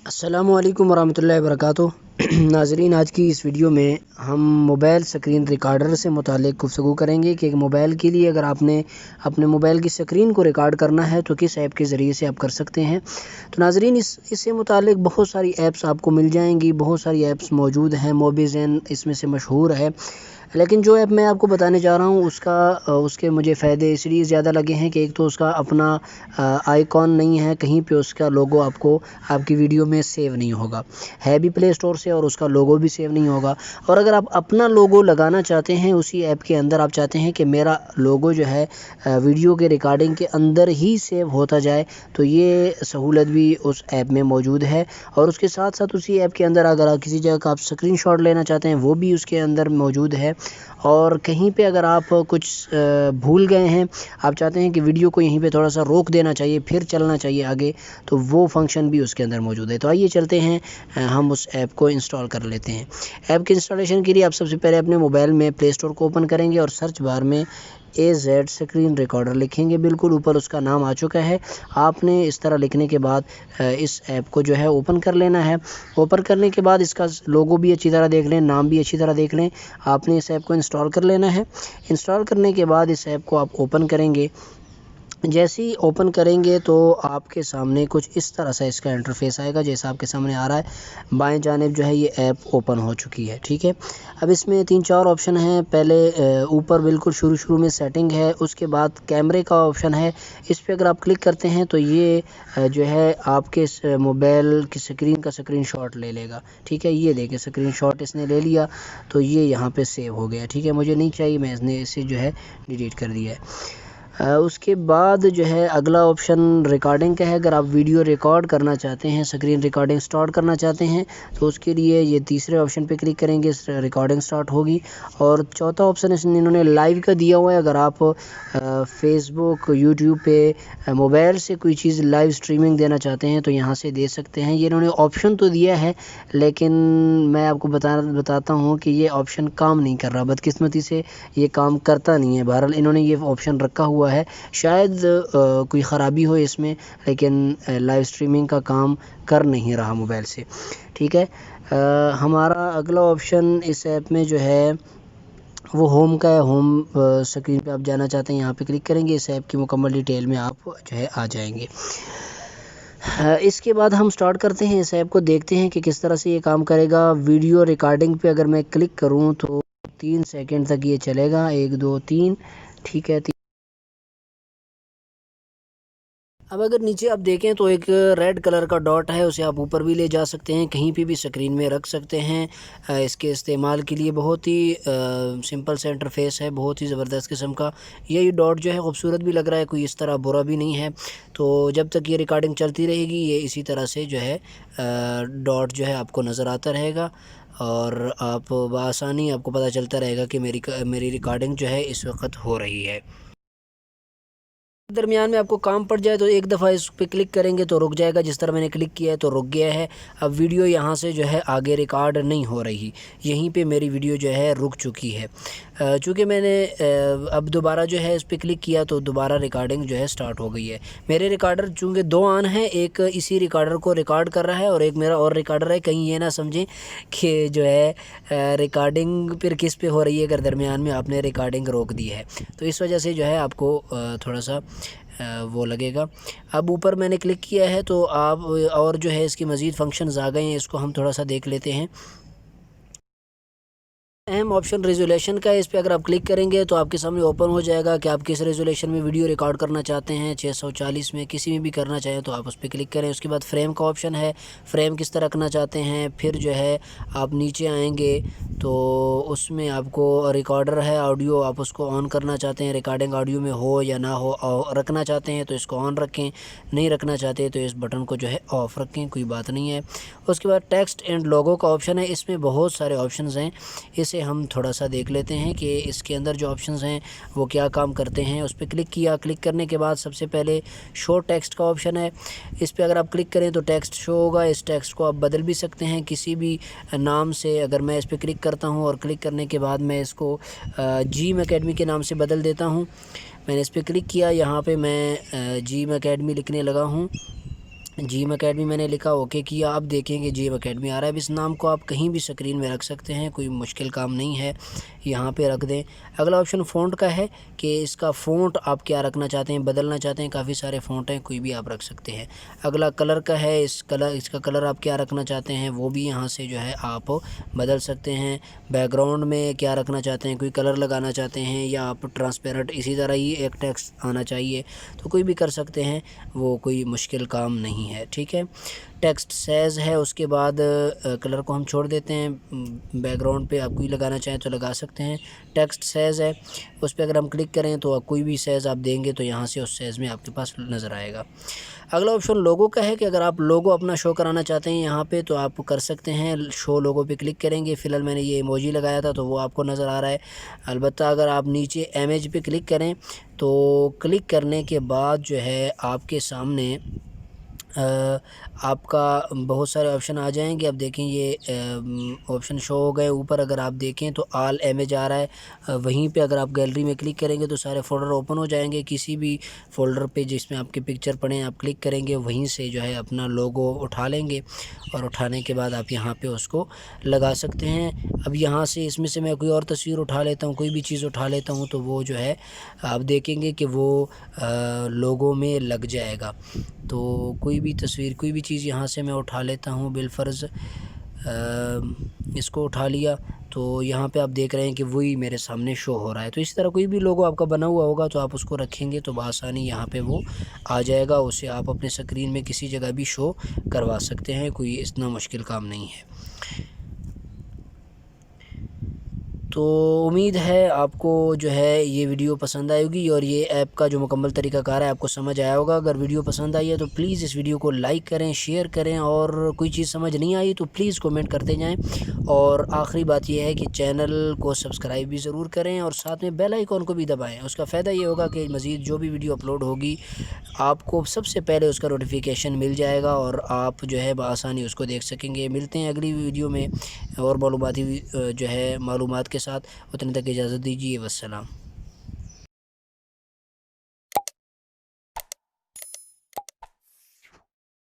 अस्सलामुअलैकुम वरहमतुल्लाहि वबरकातुहू। नाज़रीन, आज की इस वीडियो में हम मोबाइल स्क्रीन रिकॉर्डर से मुतालिक गुफ्तगू करेंगे कि एक मोबाइल के लिए अगर आपने अपने मोबाइल की स्क्रीन को रिकॉर्ड करना है तो किस ऐप के ज़रिए से आप कर सकते हैं। तो नाज़रीन, इससे मुतालिक बहुत सारी ऐप्स आपको मिल जाएंगी, बहुत सारी ऐप्स मौजूद हैं। मोबिज़ेन इसमें से मशहूर है, लेकिन जो ऐप मैं आपको बताने जा रहा हूँ उसके मुझे फ़ायदे इसलिए ज़्यादा लगे हैं कि एक तो उसका अपना आइकॉन नहीं है, कहीं पे उसका लोगो आपको आपकी वीडियो में सेव नहीं होगा, है भी प्ले स्टोर से, और उसका लोगो भी सेव नहीं होगा। और अगर आप अपना लोगो लगाना चाहते हैं उसी ऐप के अंदर, आप चाहते हैं कि मेरा लोगो जो है वीडियो के रिकॉर्डिंग के अंदर ही सेव होता जाए, तो ये सहूलत भी उस ऐप में मौजूद है। और उसके साथ साथ उसी ऐप के अंदर अगर आप किसी जगह का आप स्क्रीनशॉट लेना चाहते हैं वो भी उसके अंदर मौजूद है। और कहीं पे अगर आप कुछ भूल गए हैं, आप चाहते हैं कि वीडियो को यहीं पे थोड़ा सा रोक देना चाहिए फिर चलना चाहिए आगे, तो वो फंक्शन भी उसके अंदर मौजूद है। तो आइए चलते हैं, हम उस ऐप को इंस्टॉल कर लेते हैं। ऐप के इंस्टॉलेशन के लिए आप सबसे पहले अपने मोबाइल में प्ले स्टोर को ओपन करेंगे और सर्च बार में AZ स्क्रीन रिकॉर्डर लिखेंगे। बिल्कुल ऊपर उसका नाम आ चुका है। आपने इस तरह लिखने के बाद इस ऐप को जो है ओपन कर लेना है। ओपन करने के बाद इसका लोगो भी अच्छी तरह देख लें, नाम भी अच्छी तरह देख लें। आपने इस ऐप को इंस्टॉल कर लेना है। इंस्टॉल करने के बाद इस ऐप को आप ओपन करेंगे। जैसे ही ओपन करेंगे तो आपके सामने कुछ इस तरह से इसका इंटरफेस आएगा, जैसा आपके सामने आ रहा है। बाएं जानिब जो है ये ऐप ओपन हो चुकी है, ठीक है। अब इसमें 3-4 ऑप्शन हैं। पहले ऊपर बिल्कुल शुरू में सेटिंग है, उसके बाद कैमरे का ऑप्शन है। इस पर अगर आप क्लिक करते हैं तो ये जो है आपके मोबाइल की स्क्रीन का स्क्रीनशॉट ले लेगा, ठीक है। ये देखिए स्क्रीनशॉट इसने ले लिया, तो ये यहाँ पे सेव हो गया, ठीक है। मुझे नहीं चाहिए, मैं इसने इसे जो है डिलीट कर दिया है। उसके बाद जो है अगला ऑप्शन रिकॉर्डिंग का है। अगर आप वीडियो रिकॉर्ड करना चाहते हैं, स्क्रीन रिकॉर्डिंग स्टार्ट करना चाहते हैं, तो उसके लिए ये तीसरे ऑप्शन पे क्लिक करेंगे, रिकॉर्डिंग स्टार्ट होगी। और चौथा ऑप्शन इन्होंने लाइव का दिया हुआ है। अगर आप फेसबुक, यूट्यूब पे मोबाइल से कोई चीज़ लाइव स्ट्रीमिंग देना चाहते हैं तो यहाँ से दे सकते हैं। ये इन्होंने ऑप्शन तो दिया है, लेकिन मैं आपको बताता हूँ कि ये ऑप्शन काम नहीं कर रहा। बदकिस्मती से ये काम करता नहीं है। बहरहाल इन्होंने ये ऑप्शन रखा हुआ है, शायद कोई ख़राबी हो इसमें, लेकिन लाइव स्ट्रीमिंग का काम कर नहीं रहा मोबाइल से, ठीक है। हमारा अगला ऑप्शन इस ऐप में जो है वो होम का है। होम स्क्रीन पे आप जाना चाहते हैं, यहाँ पे क्लिक करेंगे। इस ऐप की मुकम्मल डिटेल में आप जो है आ जाएंगे। इसके बाद हम स्टार्ट करते हैं इस ऐप को, देखते हैं कि किस तरह से ये काम करेगा। वीडियो रिकॉर्डिंग पे अगर मैं क्लिक करूँ तो 3 सेकंड तक ये चलेगा, 1 2 3, ठीक है। अब अगर नीचे आप देखें तो एक रेड कलर का डॉट है, उसे आप ऊपर भी ले जा सकते हैं, कहीं पे भी स्क्रीन में रख सकते हैं। इसके इस्तेमाल के लिए बहुत ही सिंपल सा इंटरफेस है, बहुत ही ज़बरदस्त किस्म का। यही डॉट जो है खूबसूरत भी लग रहा है, कोई इस तरह बुरा भी नहीं है। तो जब तक ये रिकॉर्डिंग चलती रहेगी ये इसी तरह से जो है डॉट जो है आपको नज़र आता रहेगा, और आप बआसानी आपको पता चलता रहेगा कि मेरी रिकॉर्डिंग जो है इस वक्त हो रही है। दरमियान में आपको काम पड़ जाए तो एक दफ़ा इस पर क्लिक करेंगे तो रुक जाएगा। जिस तरह मैंने क्लिक किया है तो रुक गया है। अब वीडियो यहाँ से जो है आगे रिकॉर्ड नहीं हो रही, यहीं पे मेरी वीडियो जो है रुक चुकी है। चूँकि मैंने अब दोबारा जो है इस पर क्लिक किया तो दोबारा रिकॉर्डिंग जो है स्टार्ट हो गई है। मेरे रिकॉर्डर चूँकि 2 ऑन हैं, एक इसी रिकॉर्डर को रिकॉर्ड कर रहा है और एक मेरा और रिकॉर्डर है। कहीं ये ना समझें कि जो है रिकॉर्डिंग फिर किस पे हो रही है अगर दरमियान में आपने रिकॉर्डिंग रोक दी है, तो इस वजह से जो है आपको थोड़ा सा वो लगेगा। अब ऊपर मैंने क्लिक किया है तो आप और जो है इसकी मज़ीद फंक्शंस आ गए हैं, इसको हम थोड़ा सा देख लेते हैं। अहम ऑप्शन रेजोल्यूशन का है, इस पर अगर आप क्लिक करेंगे तो आपके सामने ओपन हो जाएगा कि आप किस रेजोल्यूशन में वीडियो रिकॉर्ड करना चाहते हैं। 640 में, किसी में भी करना चाहें तो आप उस पर क्लिक करें। उसके बाद फ्रेम का ऑप्शन है, फ्रेम किस तरह रखना चाहते हैं। फिर जो है आप नीचे आएंगे तो उसमें आपको रिकॉर्डर है ऑडियो, आप उसको ऑन करना चाहते हैं, रिकॉर्डिंग ऑडियो में हो या ना हो, रखना चाहते हैं तो इसको ऑन रखें, नहीं रखना चाहते तो इस बटन को जो है ऑफ़ रखें, कोई बात नहीं है। उसके बाद टेक्स्ट एंड लोगो का ऑप्शन है, इसमें बहुत सारे ऑप्शंस हैं, इसे हम थोड़ा सा देख लेते हैं कि इसके अंदर जो ऑप्शंस हैं वो क्या काम करते हैं। उस पर क्लिक किया, क्लिक करने के बाद सबसे पहले शो टेक्स्ट का ऑप्शन है। इस पर अगर आप क्लिक करें तो टेक्स्ट शो होगा। इस टेक्स्ट को आप बदल भी सकते हैं किसी भी नाम से। अगर मैं इस पर क्लिक करता हूँ और क्लिक करने के बाद मैं इसको जीम एकेडमी के नाम से बदल देता हूँ। मैंने इस पर क्लिक किया, यहाँ पर मैं जीम एकेडमी लिखने लगा हूँ। जीम अकेडमी मैंने लिखा, ओके किया। आप देखेंगे जीम अकेडमी आ रहा है। अब इस नाम को आप कहीं भी स्क्रीन में रख सकते हैं, कोई मुश्किल काम नहीं है, यहाँ पे रख दें। अगला ऑप्शन फ़ॉन्ट का है कि इसका फ़ॉन्ट आप क्या रखना चाहते हैं, बदलना चाहते हैं। काफ़ी सारे फ़ॉन्ट हैं, कोई भी आप रख सकते हैं। अगला कलर का है, इसका कलर आप क्या रखना चाहते हैं वो भी यहाँ से जो है आप बदल सकते हैं। बैकग्राउंड में क्या रखना चाहते हैं, कोई कलर लगाना चाहते हैं या आप ट्रांसपेरेंट इसी तरह ही एक टेक्स्ट आना चाहिए, तो कोई भी कर सकते हैं, वो कोई मुश्किल काम नहीं है, ठीक है। टेक्स्ट साइज़ है, उसके बाद कलर को हम छोड़ देते हैं। बैकग्राउंड पे आप कोई लगाना चाहें तो लगा सकते हैं। टेक्स्ट साइज़ है, उस पर अगर हम क्लिक करें तो कोई भी साइज़ आप देंगे तो यहाँ से उस साइज़ में आपके पास नज़र आएगा। अगला ऑप्शन लोगो का है कि अगर आप लोगो अपना शो कराना चाहते हैं यहाँ पे तो आप कर सकते हैं। शो लोगो पे क्लिक करेंगे। फ़िलहाल मैंने ये इमोजी लगाया था तो वो आपको नज़र आ रहा है। अलबत्ता अगर आप नीचे इमेज पे क्लिक करें तो क्लिक करने के बाद जो है आपके सामने आपका बहुत सारे ऑप्शन आ जाएंगे। अब देखें ये ऑप्शन शो हो गए ऊपर। अगर आप देखें तो ऑल इमेज आ रहा है। वहीं पे अगर आप गैलरी में क्लिक करेंगे तो सारे फ़ोल्डर ओपन हो जाएंगे। किसी भी फ़ोल्डर पे जिसमें आपके पिक्चर पड़े आप क्लिक करेंगे, वहीं से जो है अपना लोगो उठा लेंगे और उठाने के बाद आप यहाँ पे उसको लगा सकते हैं। अब यहाँ से इसमें से मैं कोई और तस्वीर उठा लेता हूँ, कोई भी चीज़ उठा लेता हूँ तो वो जो है आप देखेंगे कि वो लोगो में लग जाएगा। तो कोई भी तस्वीर, कोई भी चीज़ यहाँ से मैं उठा लेता हूँ, बिलफ़र्ज़ इसको उठा लिया तो यहाँ पे आप देख रहे हैं कि वही मेरे सामने शो हो रहा है। तो इस तरह कोई भी लोगो आपका बना हुआ होगा तो आप उसको रखेंगे तो बआसानी यहाँ पे वो आ जाएगा। उसे आप अपने स्क्रीन में किसी जगह भी शो करवा सकते हैं, कोई इतना मुश्किल काम नहीं है। तो उम्मीद है आपको जो है ये वीडियो पसंद आएगी और ये ऐप का जो मुकम्मल तरीक़ाकार है आपको समझ आया होगा। अगर वीडियो पसंद आई है तो प्लीज़ इस वीडियो को लाइक करें, शेयर करें और कोई चीज़ समझ नहीं आई तो प्लीज़ कमेंट करते जाएं। और आखिरी बात यह है कि चैनल को सब्सक्राइब भी ज़रूर करें और साथ में बेल आइकॉन को भी दबाएँ। उसका फ़ायदा ये होगा कि मज़ीद जो भी वीडियो अपलोड होगी आपको सबसे पहले उसका नोटिफिकेशन मिल जाएगा और आप जो है बआसानी उसको देख सकेंगे। मिलते हैं अगली वीडियो में और मालूमाती जो है मालूमात के साथ। उतने तक इजाज़त दीजिए। वस्सलाम।